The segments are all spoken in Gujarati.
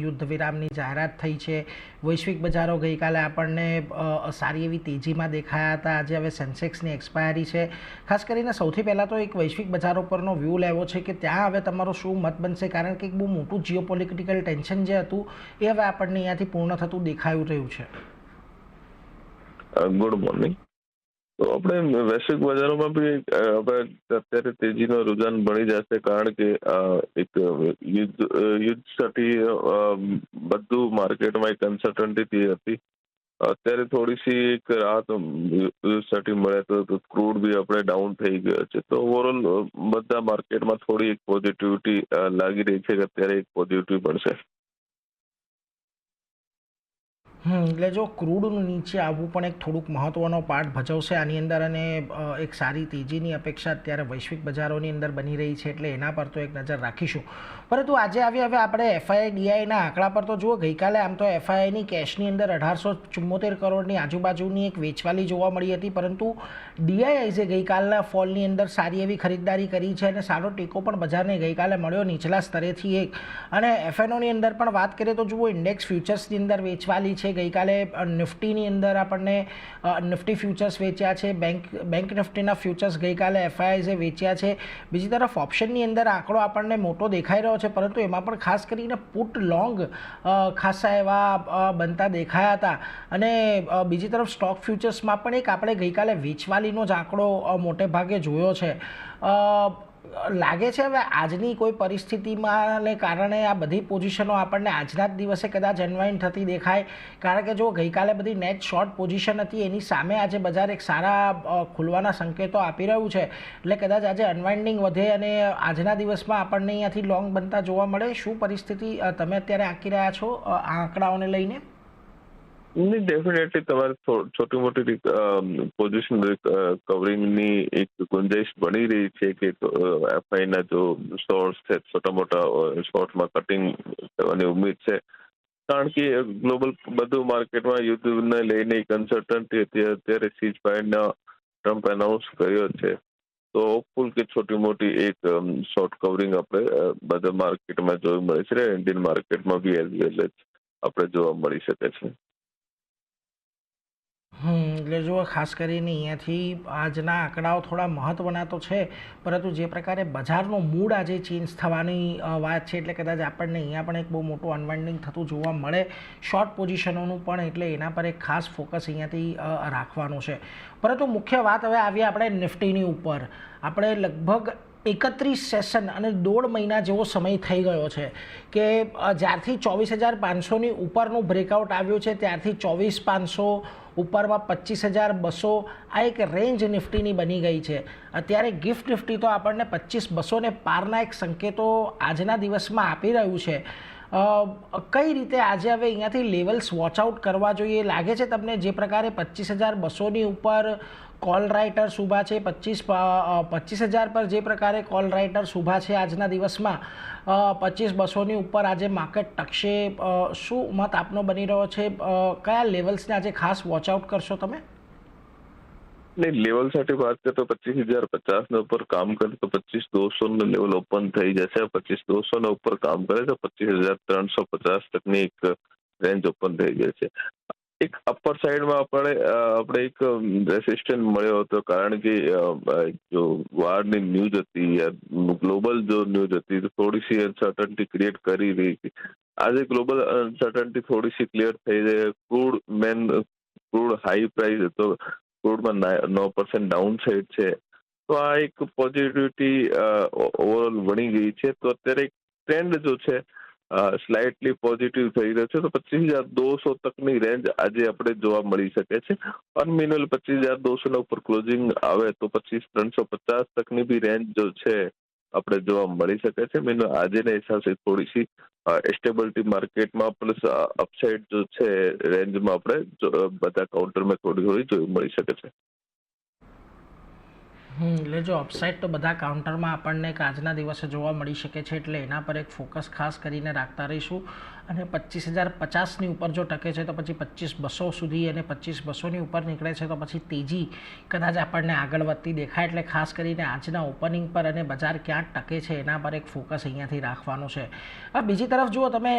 યુદ્ધ વિરામની જાહેરાત થઈ છે। વૈશ્વિક બજારો ગઈકાલે આપણને સારી એવી તેજીમાં દેખાયા હતા। આજે હવે સેન્સેક્સની એક્સપાયરી છે। ખાસ કરીને સૌથી પહેલાં તો એક વૈશ્વિક બજારો પરનો વ્યૂ લેવો છે કે ત્યાં હવે તમારો શું મત બનશે, કારણ કે એક બહુ મોટું જીઓપોલિટિકલ ટેન્શન જે હતું એ હવે આપણને અહીંયાથી પૂર્ણ થતું દેખાયું રહ્યું છે। Good morning. તો આપણે વૈશ્વિક બજારોમાં બી અત્યારે તેજીનો રુઝાન બની જશે, કારણ કે એક યુદ્ધ સાથે બધું માર્કેટમાં એક અનસર્ટનિટી હતી। અત્યારે થોડીસી એક રાહત યુદ્ધ સાથે મળે તો ક્રૂડ બી આપણે ડાઉન થઈ ગયો છે। તો ઓવરઓલ બધા માર્કેટમાં થોડી એક પોઝિટિવિટી લાગી રહી છે કે અત્યારે એક પોઝિટિવ બનશે। એટલે જો ક્રૂડનું નીચે આવવું પણ એક થોડુંક મહત્ત્વનો પાર્ટ ભજવશે આની અંદર, અને એક સારી તેજીની અપેક્ષા અત્યારે વૈશ્વિક બજારોની અંદર બની રહી છે, એટલે એના પર તો એક નજર રાખીશું। પરંતુ આજે હવે આપણે FIDIના આંકડા પર તો જુઓ, ગઈકાલે આમ તો FIIની કેશની અંદર 1874 કરોડની આજુબાજુની એક વેચવાલી જોવા મળી હતી, પરંતુ DIIએ ગઈકાલના ફોલની અંદર સારી એવી ખરીદદારી કરી છે અને સારો ટેકો પણ બજારને ગઈકાલે મળ્યો નીચલા સ્તરેથી એક। અને FNOની અંદર પણ વાત કરીએ તો જુઓ, ઇન્ડેક્સ ફ્યુચર્સની અંદર વેચવાલી છે। ગઈકાલે નિફ્ટીની અંદર આપણને નિફ્ટી ફ્યુચર્સ વેચ્યા છે, બેંક નિફ્ટીના ફ્યુચર્સ ગઈકાલે FIIએ વેચ્યા છે। બીજી તરફ ઓપ્શનની અંદર આંકડો આપણને મોટો દેખાઈ રહ્યો છે, પરંતુ એમાં પણ ખાસ કરીને પુટ લોંગ ખાસા એવા બનતા દેખાયા હતા। અને બીજી તરફ સ્ટોક ફ્યુચર્સમાં પણ એક આપણે ગઈકાલે વેચવાલીનો જ આંકડો મોટે ભાગે જોયો છે। લાગે છે હવે આજની કોઈ પરિસ્થિતિમાં ને કારણે આ બધી પોઝિશનો આપણને આજના જ દિવસે કદાચ અનવાઇન્ડ થતી દેખાય, કારણ કે જો ગઈકાલે બધી નેટ શોર્ટ પોઝિશન હતી એની સામે આજે બજાર એક સારા ખુલવાના સંકેતો આપી રહ્યું છે, એટલે કદાચ આજે અનવાઇન્ડિંગ વધે અને આજના દિવસમાં આપણને અહીંયાથી લોંગ બનતા જોવા મળે। શું પરિસ્થિતિ તમે અત્યારે આંકી રહ્યા છો આ આંકડાઓને લઈને? નહીં, ડેફિનેટલી તમારે છોટી મોટી પોઝિશન કવરિંગની એક ગુંજાઈશ બની રહી છે કે FIના જો શોર્ટ્સ છે, છોટા મોટા શોર્ટમાં કટિંગ થવાની ઉમ્મીદ છે, કારણ કે ગ્લોબલ બધું માર્કેટમાં યુદ્ધને લઈને એક અનસર્ટનિટી હતી। અત્યારે સીઝ ફાયરના ટ્રમ્પ એનાઉન્સ કર્યો છે, તો હોપફુલ કે છોટી મોટી એક શોર્ટ કવરિંગ આપણે બધા માર્કેટમાં જોવા મળે છે। ઇન્ડિયન માર્કેટમાં બી એઝ વેલ આપણે જોવા મળી શકે છે। એટલે જો ખાસ કરીને અહીંયાથી આજના આંકડાઓ થોડા મહત્ત્વના તો છે, પરંતુ જે પ્રકારે બજારનો મૂડ આજે ચેન્જ થવાની વાત છે, એટલે કદાચ આપણને અહીંયા પણ એક બહુ મોટું અનવાઇન્ડિંગ થતું જોવા મળે શોર્ટ પોઝિશનોનું પણ, એટલે એના પર એક ખાસ ફોકસ અહીંયાથી રાખવાનું છે। પરંતુ મુખ્ય વાત હવે આવીએ આપણે નિફ્ટીની ઉપર। આપણે લગભગ 31 સેશન અને 1.5 મહિના જેવો સમય થઈ ગયો છે કે જ્યારથી 24,500ની ઉપરનું બ્રેકઆઉટ આવ્યું છે ત્યારથી 24,500 ઉપરમાં 25,200 આ એક રેન્જ નિફ્ટીની બની ગઈ છે। અત્યારે ગિફ્ટ નિફ્ટી તો આપણને 25,200ને પારના એક સંકેતો આજના દિવસમાં આપી રહ્યું છે। કઈ રીતે આજે હવે અહીંયાથી લેવલ્સ વોચઆઉટ કરવા જોઈએ લાગે છે તમને? જે પ્રકારે 25,200ની ઉપર કોલ રાઇટર્સ ઊભા છે, 25,000 પર જે પ્રકારે કોલ રાઇટર્સ ઊભા છે આજના દિવસમાં, 25,200ની ઉપર આજે માર્કેટ ટકશે। શું મત આપનો બની રહ્યો છે? કયા લેવલ્સને આજે ખાસ વોચઆઉટ કરશો તમે? નહીં, લેવલ સાથે વાત કરીએ તો 25,050 ઉપર કામ કરે તો 25,200 લેવલ ઓપન થઈ જશે। 25,200 ઉપર કામ કરે તો 25,350 તકની એક રેન્જ ઓપન થઈ જશે। એક અપર સાઈડમાં આપણે એક રેસિસ્ટન્સ મળ્યો હતો, કારણ કે જો વારની ન્યૂઝ હતી, ગ્લોબલ જો ન્યૂઝ હતી, તો થોડીસી અનસર્ટનિટી ક્રિએટ કરી રહી હતી। આજે ગ્લોબલ અનસર્ટનિટી થોડીસી ક્લિયર થઈ જાય। ક્રૂડ હાઈ પ્રાઇસ હતો, ક્રૂડમાં 9% ડાઉન સાઇડ છે, તો આ એક પોઝિટિવિટી ઓવરઓલ બની ગઈ છે। તો અત્યારે એક ટ્રેન્ડ જો છે સ્લાઇટલી પોઝિટિવ થઈ રહ્યો છે, તો 25,200 તકની રેન્જ આજે આપણે જોવા મળી શકે છે। અનમિન્યુઅલ 25,200 ઉપર ક્લોઝિંગ આવે તો 25,350 તકની બી રેન્જ જો છે આપણે જોવા મળી શકે છે। મેં આજેના હિસાબે થોડીસી સ્ટેબિલિટી માર્કેટમાં પ્લસ અપસાઇડ જો છે રેન્જમાં આપણે બધા કાઉન્ટરમાં થોડી જોઈ મળી શકે છે। એટલે જો અપસાઇડ તો બધા કાઉન્ટરમાં આપણને આજના દિવસે જોવા મળી શકે છે, એટલે એના પર એક ફોકસ ખાસ કરીને રાખતા રહીશું। અને 25,050ની ઉપર જો ટકે છે તો પછી 25,200 સુધી અને 25,200ની ઉપર નીકળે છે તો પછી તેજી કદાચ આપણને આગળ વધતી દેખાય. એટલે ખાસ કરીને આજના ઓપનિંગ પર અને બજાર ક્યાં ટકે છે એના પર એક ફોકસ અહીંયાથી રાખવાનું છે. બીજી તરફ જુઓ તમે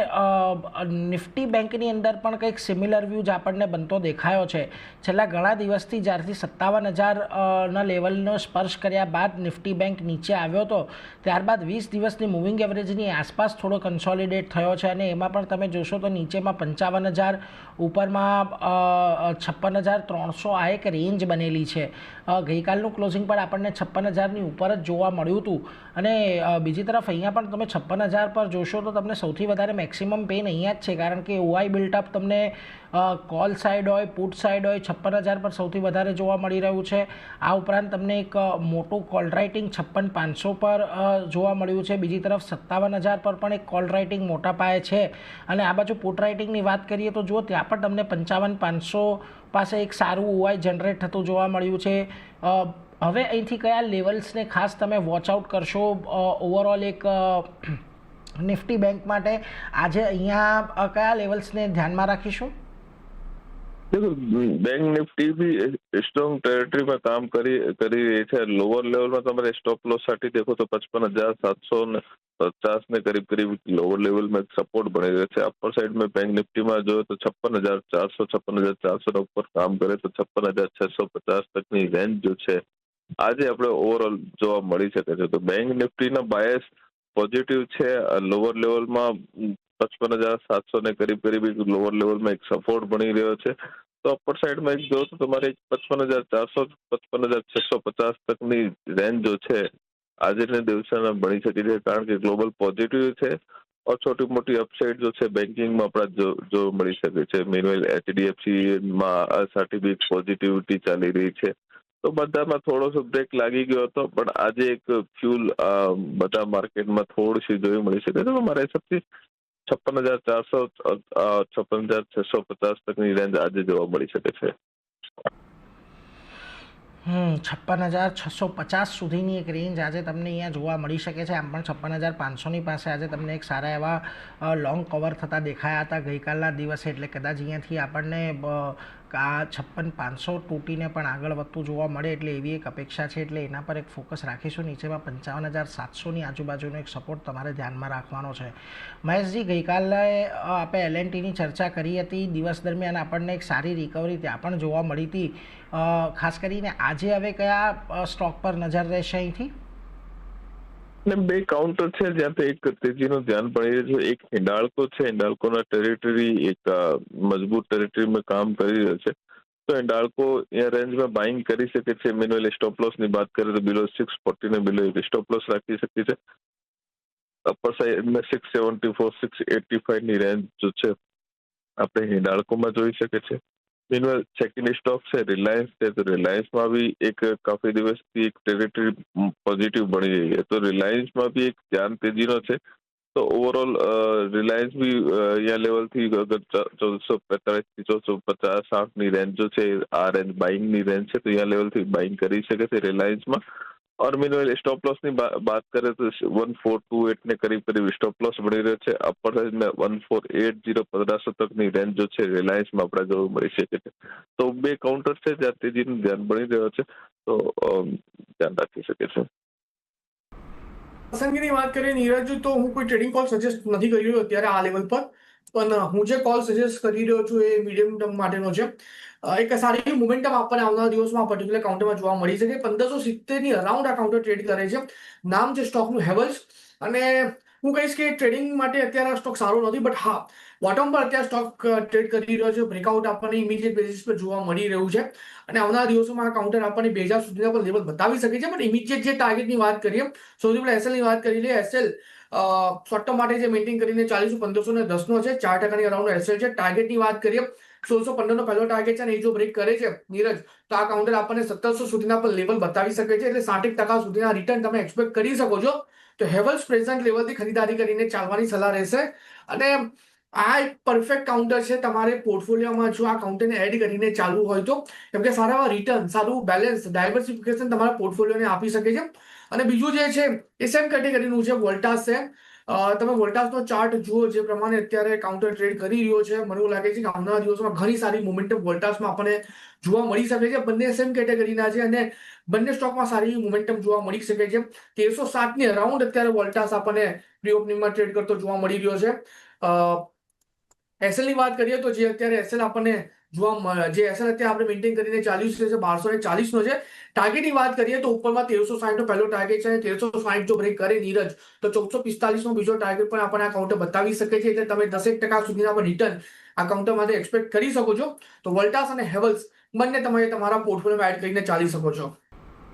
નિફ્ટી બેંકની અંદર પણ કંઈક સિમિલર વ્યૂ જ આપણને બનતો દેખાયો છે. છેલ્લા ઘણા દિવસથી જ્યારથી 57,000ના લેવલનો સ્પર્શ કર્યા બાદ નિફ્ટી બેંક નીચે આવ્યો હતો, ત્યારબાદ 20 દિવસની મૂવિંગ એવરેજની આસપાસ થોડો કન્સોલિડેટ થયો છે અને એમાં પણ તમે જોશો તો નીચેમાં 55,000, ઉપરમાં 56,300 આ એક રેન્જ બનેલી છે. ગઈકાલનું ક્લોઝિંગ પણ આપણને 56,000ની ઉપર જ જોવા મળ્યું હતું. અને બીજી તરફ અહીંયા પણ તમે 56,000 પર જોશો તો તમને સૌથી વધારે મેક્સિમમ પેન અહીંયા જ છે, કારણ કે ઓઆઈ બિલ્ટઅપ તમને કોલ સાઇડ હોય, પુટ સાઇડ હોય, 56,000 પર સૌથી વધારે જોવા મળી રહ્યું છે. આ ઉપરાંત તમને એક મોટું કોલ રાઇટિંગ 56,500 પર જોવા મળ્યું છે. બીજી તરફ 57,000 પર પણ એક કોલ રાઇટિંગ મોટા પાયે છે. અને આ બાજુ પુટ રાઇટિંગની વાત કરીએ તો જુઓ ત્યાં પણ તમને 55,500 પાસે એક સારું ઓઆઈ જનરેટ થતું જોવા મળ્યું છે. હવે અહીંથી કયા લેવલ્સને ખાસ તમે વોચ આઉટ કરશો ઓવરઓલ એક નિફ્ટી બેંક માટે? આજે અહીંયા કયા લેવલ્સને ધ્યાનમાં રાખીશું? બેંક નિફ્ટી બી સ્ટ્રોંગ ટેરેટરીમાં કામ કરી રહી છે. લોઅર લેવલમાં તમારે સ્ટોપ લોસ સાથે દેખો તો 55,750 ને કરીબ લોઅર લેવલમાં સપોર્ટ બની રહ્યો છે. અપર સાइड में बैंक निफ्टी में जो तो 56,400 56,400 ઉપર કામ કરે તો 56,650 તકની રેન્જ જો છે આજે આપણે ઓવરઓલ જોવા મળી શકે છે. તો બેંક નિફ્ટીના બાયસ પોઝિટિવ છે. લોઅર લેવલમાં 55,700 ને કરીબ લોઅર લેવલમાં એક સપોર્ટ બની રહ્યો છે. તો અપર સાइडમાં એક જો તો તમારે 55,400 55,650 તકની રેન્જ જો છે આજના દિવસોમાં બની શકે છે, કારણ કે ગ્લોબલ પોઝિટિવ છે और छोटी मोटी अपसाइड जो છે બેન્કિંગમાં આપણા જો મળી શકે છે. મીનવેલ HDFCમાં સાથે બી પોઝિટિવિટી ચાલી રહી છે. તો બધામાં થોડોસો બ્રેક લાગી ગયો હતો, પણ આજે એક ફ્યુલ બધા માર્કેટમાં થોડીસી જોઈ મળી શકે છે. તો મારા હિસાબથી 56,400 56,650 તકની રેન્જ આજે જોવા મળી શકે છે. 56,650 સુધીની એક રેન્જ આજે તમને અહીંયા જોવા મળી શકે છે. આમ પણ 56,500ની પાસે આજે તમને એક સારા એવા લોંગ કવર થતા દેખાયા હતા ગઈકાલના દિવસે. એટલે કદાચ અહીંયાથી આપણને આ 56,500 તૂટીને પણ આગળ વધતું જોવા મળે એટલે એવી એક અપેક્ષા છે. એટલે એના પર એક ફોકસ રાખીશું. નીચેમાં 55,700ની આજુબાજુનો એક સપોર્ટ તમારે ધ્યાનમાં રાખવાનો છે. મહેશજી, ગઈકાલે આપણે L&Tની ચર્ચા કરી હતી. દિવસ દરમિયાન આપણને એક સારી રિકવરી ત્યાં પણ જોવા મળી હતી. ખાસ કરીને આજે હવે કયા સ્ટોક પર નજર રહેશે અહીંથી? બે કાઉન્ટર છે જ્યાંથી એક તેજીનું ધ્યાન પડી રહ્યું છે. એક હિન્ડાલ્કો છે. હિન્ડાલ્કોના ટેરિટરી એક મજબૂત ટેરિટરીમાં કામ કરી રહ્યો છે. તો હિન્ડાલ્કો એ રેન્જમાં બાઇંગ કરી શકે છે. મીનવેલ સ્ટોપ લોસની વાત કરીએ તો બિલો 640 ને બિલો એક સ્ટોપ લોસ રાખી શકે છે. અપર સાઇડમાં 674 685ની રેન્જ જો છે આપણે હિન્ડાલ્કોમાં જોઈ શકે છે. मीनवेल सेकंड स्टॉक છે રિલાયન્સ છે. તો રિલાયન્સમાં બી એક કાફી દિવસથી એક ટેરિટરી પોઝિટિવ બની રહી છે. તો રિલાયન્સમાં બી એક ધ્યાન તેજીનો છે. તો ઓવરઓલ રિલાયન્સ બી અહીંયા લેવલથી અગર 1445 થી 1450-60ની રેન્જ જો છે આ રેન્જ બાઇંગની રેન્જ છે. તો અહીંયા લેવલથી બાઇંગ કરી શકે છે રિલાયન્સમાં. और मीनवेल स्टॉप लॉस ની बात करें तो 1428 ने करीब स्टॉप लॉस बनी રહ્યો છે. અપર સાइड में 1480 1500 તકની રેન્જ જો છે રિલાયન્સમાં આપણે જોવા મળી શકે છે. તો બે કાઉન્ટર છે જ્યાં તેજીનું ધ્યાન બની રહ્યો છે. તો ધ્યાન રાખી શકે છે. પસંદગીની વાત કરીએ નીરજ, તો હું કોઈ ટ્રેડિંગ કોલ સજેસ્ટ નથી કરી રહ્યો અત્યારે આ લેવલ પર, પણ હું જે કોલ સજેસ્ટ કરી રહ્યો છું એ મીડિયમ ટર્મ માટેનો છે. એક સારી મોમેન્ટમ આપણને આવનારા દિવસમાં પર્ટિક્યુલર કાઉન્ટરમાં જોવા મળી શકે. 1570ની અરાઉન્ડ આ કાઉન્ટર ટ્રેડ કરે છે. નામ છે સ્ટોકનું હેવલ્સ. અને હું કહીશ કે ટ્રેડિંગ માટે અત્યારે આ સ્ટોક સારો નથી, બટ હા, બોટમ પર અત્યારે સ્ટોક ટ્રેડ કરી રહ્યો છે. બ્રેકઆઉટ આપણને ઇમિડિયેટ બેસિસ પર જોવા મળી રહ્યું છે. અને આવનારા દિવસોમાં આ કાઉન્ટર આપણને 2,000 સુધીના પણ લેવલ બતાવી શકે છે. પણ ઇમિડિયેટ જે ટાર્ગેટની વાત કરીએ, સૌથી પહેલા એસએલની વાત કરી લઈએ. એસએલ શોર્ટ ટર્મ માટે જે મેન્ટેન કરીને 40,1510નો છે. 4%ની અરાઉન્ડ એસએલ છે. ટાર્ગેટની વાત કરીએ 1615નો પહેલો ટાર્ગેટ છે અને એ જો બ્રેક કરે છે નીરજ, તો આ કાઉન્ટર આપણને 1700 સુધીના પણ લેવલ બતાવી શકે છે. એટલે 60% સુધીના રિટર્ન તમે એક્સપેક્ટ કરી શકો છો. તો હેવલ્સ પ્રેઝન્ટ લેવલથી ખરીદારી કરીને ચાલવાની સલાહ રહેશે. અને આ એક પરફેક્ટ કાઉન્ટર છે તમારે પોર્ટફોલિયોમાં જો આ કાઉન્ટરને એડ કરીને ચાલવું હોય તો, કેમ કે સારા રિટર્ન, સારું બેલેન્સ, ડાયવર્સિફિકેશન તમારા પોર્ટફોલિયોને આપી શકે છે. અને બીજું જે છે એ સેમ કેટેગરીનું છે, વોલ્ટાસ છે. તમે વોલ્ટાસનો ચાર્ટ જુઓ જે પ્રમાણે અત્યારે કાઉન્ટર ટ્રેડ કરી રહ્યો છે, મને એવું લાગે છે કે આવનારા દિવસોમાં ઘણી સારી મોમેન્ટમ વોલ્ટાસમાં આપણને જોવા મળી શકે છે. બંને સેમ કેટેગરીના છે અને બંને સ્ટોકમાં સારી મોમેન્ટમ જોવા મળી શકે છે. 1360 ની અરાઉન્ડ અત્યારે વોલ્ટાસ આપણને પ્રી ઓપનિંગમાં ટ્રેડ કરતો જોવા મળી રહ્યો છે. એસએલ ની વાત કરીએ તો જે અત્યારે એસએલ આપણને જે એસએલ અત્યારે આપણે મેન્ટેન કરીને ચાલ્યું છે 1240 નો છે. ટાર્ગેટની વાત કરીએ તો ઉપરમાં 1360 નો પહેલો ટાર્ગેટ છે અને 1360 જો બ્રેક કરે નીરજ તો 1445 નો બીજો ટાર્ગેટ પણ આપણને આ કાઉન્ટર બતાવી શકે છે. એટલે તમે 10% સુધીના રિટર્ન આ કાઉન્ટરમાંથી એક્સપેક્ટ કરી શકો છો. તો વોલ્ટાસ અને હેવલ્સ બંને તમે તમારા પોર્ટફોલિયોમાં એડ કરીને ચાલી શકો છો.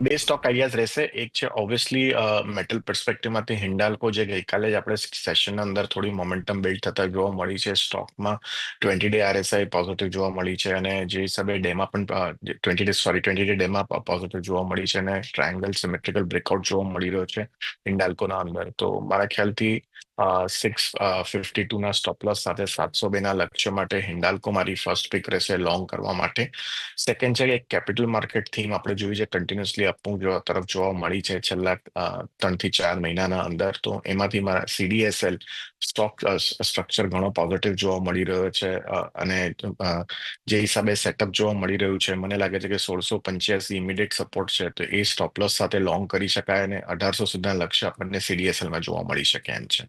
બે સ્ટોક આઈડિયાઝ રહેશે. એક છે ઓબ્વિયસલી મેટલ પર્સપેક્ટિવમાંથી હિન્ડાલ્કો, જે ગઈકાલે જ આપણે સેશનના અંદર થોડી મોમેન્ટમ બિલ્ડ થતા જોવા મળી છે. સ્ટોકમાં 20-day RSI પોઝિટિવ જોવા મળી છે અને જે હિસાબે ડેમાં પણ 20-day ડેમાં પોઝિટિવ જોવા મળી છે અને ટ્રાયંગલ સિમેટ્રિકલ બ્રેકઆઉટ જોવા મળી રહ્યો છે હિન્ડાલ્કોના અંદર. તો મારા ખ્યાલથી 652 ના સ્ટોપ લોસ સાથે 702 ના લક્ષ્ય માટે હિન્ડાલ્કો મારી ફર્સ્ટ પિક રહેશે લોંગ કરવા માટે. સેકન્ડ છે કે કેપિટલ માર્કેટ થીમ આપણે જોયું છે કન્ટિન્યુઅસલી અપમૂવ તરફ જોવા મળી છે છેલ્લા 3 થી 4 મહિનાના અંદર. તો એમાંથી મારા CDSL સ્ટોક સ્ટ્રક્ચર ઘણો પોઝિટિવ જોવા મળી રહ્યો છે અને જે હિસાબે સેટઅપ જોવા મળી રહ્યું છે મને લાગે છે કે 1685 ઇમિડિયેટ સપોર્ટ છે, તો એ સ્ટોપ લોસ સાથે લોંગ કરી શકાય અને 1800 સુધીના લક્ષ્ય આપણને CDSL માં જોવા મળી શકે એમ છે.